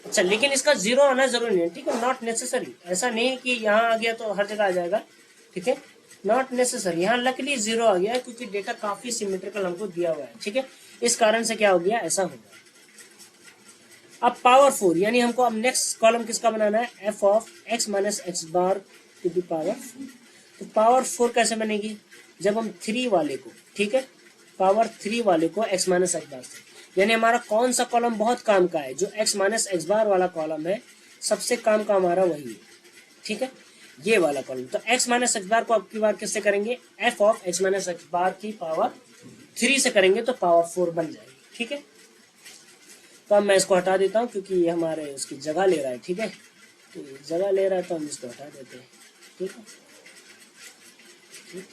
अच्छा, लेकिन इसका 0 आना जरूरी नहीं है, ठीक है, नॉट नेसेसरी। ऐसा नहीं है कि यहाँ आ गया तो हर जगह आ जाएगा, ठीक है, नॉट नेसेसरी। यहाँ लकीली 0 आ गया क्योंकि डेटा काफी सिमेट्रिकल हमको दिया हुआ है, ठीक है। इस कारण से क्या हो गया, ऐसा होगा। अब पावर 4, यानी हमको अब नेक्स्ट कॉलम किसका बनाना है, F of x minus x bar to the power 4। तो पावर 4 कैसे बनेगी, जब हम 3 वाले को, ठीक है, पावर 3 वाले को एक्स माइनस एक्स बार से, यानी हमारा कौन सा कॉलम बहुत काम का है, जो एक्स माइनस एक्स बार वाला कॉलम है, सबसे काम का हमारा वही है, ठीक है, ये वाला कॉलम। तो एक्स माइनस एक्स बार को अब की बार किससे करेंगे, f of x minus x bar की पावर 3 से करेंगे, तो पावर 4 बन जाएगी, ठीक है। तो अब मैं इसको हटा देता हूँ, क्योंकि ये हमारे उसकी जगह ले रहा है, ठीक है। तो ये जगह ले रहा है तो हम इसको हटा देते हैं, ठीक है, ठीक।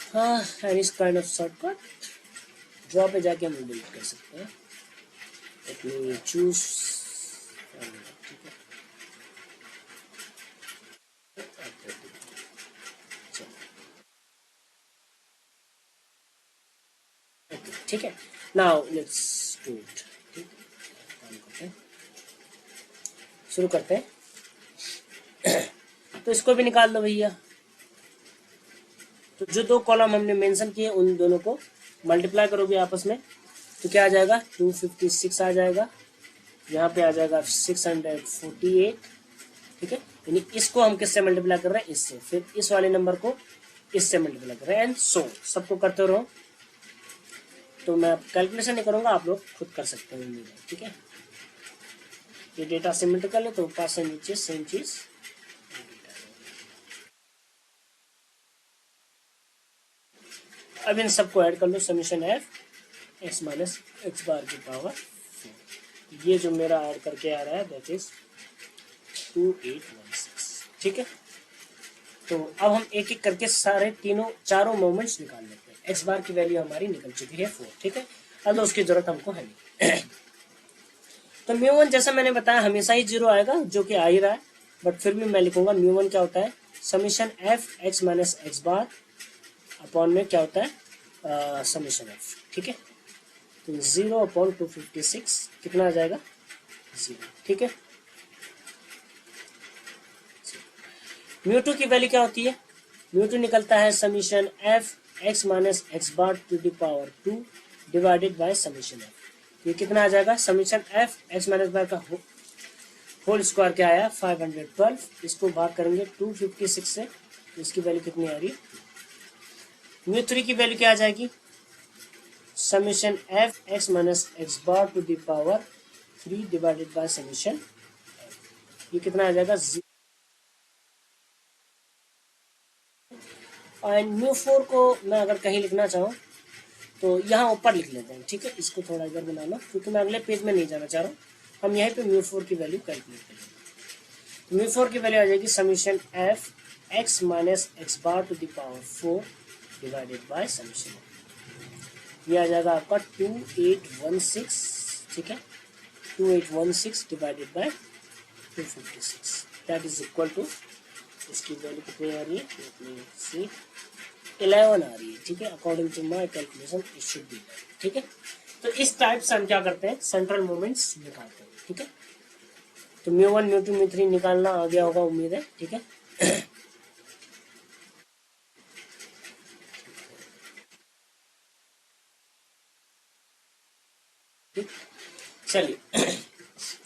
हाँ, and it's kind of shortcut. Draw पे जाके हम डिलीट कर सकते हैं। लेट मी चूज, ठीक है, ठीक है। Now let's do it. ठीक है, काम करते हैं, शुरू करते हैं। तो इसको भी निकाल दो भैया। तो जो दो कॉलम हमने मेंशन किए उन दोनों को मल्टीप्लाई करोगे आपस में तो क्या आ जाएगा, 256 आ जाएगा। यहाँ पे आ जाएगा 648। ठीक है, यानी इसको हम किससे मल्टीप्लाई कर रहे हैं, इससे, फिर इस वाले नंबर को इससे मल्टीप्लाई कर रहे हैं, एंड सो सबको करते रहो। तो मैं कैलकुलेशन नहीं करूंगा, आप लोग खुद कर सकते हैं, उम्मीद है। ठीक है, ये डेटा सिमेट्रिकल है तो ऊपर से नीचे सेम चीज। अब इन सबको ऐड कर लो, summation F x minus x bar की पावर 4। ये जो मेरा ऐड करके आ रहा है दैट इज 2816। ठीक है, तो अब हम एक एक करके चारों मोमेंट्स निकाल लेते हैं। एक्स बार की वैल्यू हमारी निकल चुकी है 4। ठीक है, अब उसकी जरूरत हमको है नहीं। तो म्यू1 जैसा मैंने बताया हमेशा ही 0 आएगा, जो कि आ ही रहा है, बट फिर भी मैं लिखूंगा म्यू1 क्या होता है, summation F x minus x bar upon में क्या होता है, समीशन एफ। ठीक है, तो 0/256 कितना आ जाएगा, 0। ठीक है, म्यू2 की वैल्यू क्या होती है, म्यू2 निकलता है summation F x minus x bar to the power 2 divided by summation F. ये कितना आ जाएगा, summation F x minus bar का होल स्क्वायर क्या आया, 512। इसको भाग करेंगे 256 से, इसकी वैल्यू कितनी आ रही है, म्यू3 की वैल्यू क्या आ जाएगी, summation F x minus x bar to the power 3 divided by summation, ये कितना आ जाएगा, एंड म्यू4 को मैं अगर कहीं लिखना चाहूँ तो यहाँ ऊपर लिख लेते हैं। ठीक है, इसको थोड़ा इधर बना लो क्योंकि मैं अगले पेज में नहीं जाना चाह रहा हूँ। हम यहीं पे म्यू4 की वैल्यू कैलकुलेट करेंगे। म्यू4 की वैल्यू आ जाएगी summation F x minus x bar to the power 4 divided by summation, ये आ जाएगा आपका 2816। ठीक है, 2816 divided by 256 that is equal to, इसकी वैल्यू कितनी आ रही है, 11 आ रही है। ठीक है, according to my calculation it should be. ठीक है, तो इस टाइप से हम क्या करते हैं, सेंट्रल मोमेंट्स निकालते हैं। ठीक है, तो म्यू1 म्यू2 म्यू3 निकालना आ गया होगा उम्मीद है। ठीक है, चलिए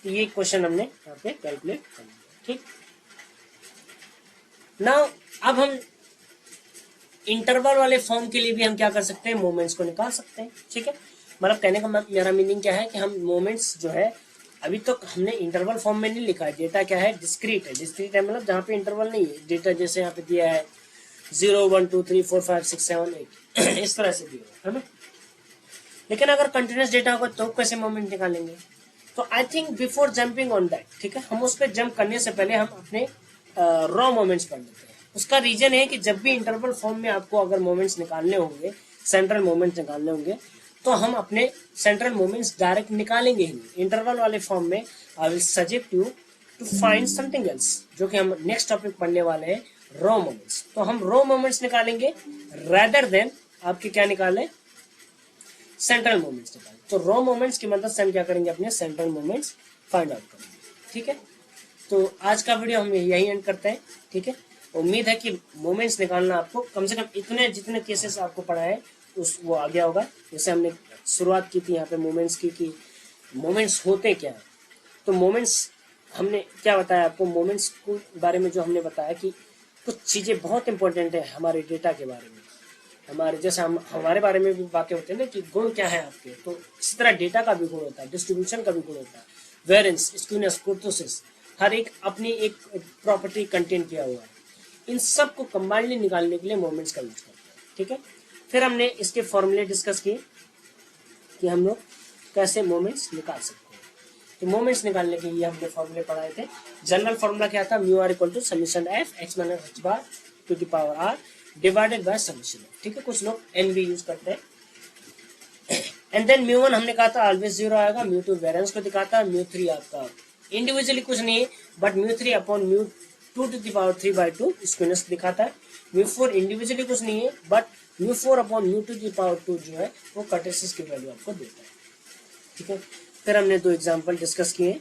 ये क्वेश्चन हमने यहाँ पे कैलकुलेट कर लिया। ठीक, नाउ अब हम इंटरवल वाले फॉर्म के लिए भी हम क्या कर सकते हैं, मोमेंट्स को निकाल सकते हैं। ठीक है, मतलब कहने का मेरा मीनिंग क्या है कि हम मोमेंट्स जो है अभी तक तो हमने इंटरवल फॉर्म में नहीं लिखा है। डेटा क्या है, डिस्क्रीट है। डिस्क्रीट है मतलब जहाँ पे इंटरवल नहीं है। डेटा जैसे यहाँ पे दिया है 0 1 2 3 4 5 6 7 8 इस तरह से दिया है ना। लेकिन अगर कंटिन्यूस डेटा होगा तो कैसे मोमेंट निकालेंगे, तो I think before jumping on that, ठीक है, हम उस पर जंप करने से पहले हम अपने रॉ मोमेंट्स पढ़ लेते हैं। उसका रीजन है कि जब भी इंटरवल फॉर्म में आपको अगर मोमेंट्स निकालने होंगे, सेंट्रल मोमेंट्स निकालने होंगे, तो हम अपने सेंट्रल मोमेंट्स डायरेक्ट निकालेंगे ही नहीं। इंटरवल वाले फॉर्म में I will suggest you to find something else, जो कि हम नेक्स्ट टॉपिक पढ़ने वाले हैं, रॉ मोमेंट्स। तो हम रॉ मोमेंट्स निकालेंगे रेदर देन आपके क्या निकाले, सेंट्रल मोमेंट्स निकालें। तो रॉ मोमेंट्स की मदद से हम क्या करेंगे, अपने सेंट्रल मोमेंट्स फाइंड आउट करेंगे। ठीक है, तो आज का वीडियो हम यही एंड करते हैं। ठीक है, उम्मीद है कि मोमेंट्स निकालना आपको कम से कम इतने जितने केसेस आपको पढ़ाए उस वो आ गया होगा। जैसे हमने शुरुआत की थी यहाँ पे मोमेंट्स की कि मोमेंट्स होते क्या है। तो मोमेंट्स हमने क्या बताया आपको, मोमेंट्स के बारे में जो हमने बताया कि कुछ चीज़ें बहुत इंपॉर्टेंट है हमारे डेटा के बारे में। हमारे जैसे हम हमारे बारे में भी बातें होते हैं ना कि गुण क्या है आपके, तो इसी तरह डेटा का भी गुण होता है, डिस्ट्रीब्यूशन का भी गुण होता है, वेरिएंस, स्क्यूनेस, कुर्तोसिस, हर एक अपनी एक प्रॉपर्टी कंटेन किया हुआ है। इन सब को कंबाइंडली निकालने के लिए मोमेंट्स का यूज करते हैं। ठीक है, फिर हमने इसके फॉर्मूले डिस्कस किए कि हम लोग कैसे मोमेंट्स निकाल सकते हैं। तो मोमेंट्स निकालने के लिए हमने फॉर्मूले पढ़ाए थे। जनरल फॉर्मूला क्या था, mu R equal to summation F x minus x bar to the power R divided by summation. ठीक है, कुछ लोग एन भी यूज करते हैं। एंड देन म्यू1 हमने कहा था ऑलवेज 0 आएगा, म्यू2 वेरिएंस को दिखाता है, म्यू3 आपका इंडिविजुअली कुछ नहीं है बट म्यू3 upon mu two to the power 3/2 squares दिखाता है, म्यू4 इंडिविजुअली कुछ नहीं है बट म्यू4 upon mu two to the power 2 जो है वो कर्टेसिस की वैल्यू आपको देता है। ठीक है, फिर हमने 2 एग्जाम्पल डिस्कस किए।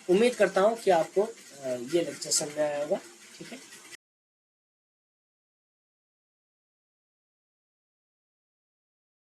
उम्मीद करता हूँ कि आपको ये लेक्चर समझ में आया होगा। ठीक है।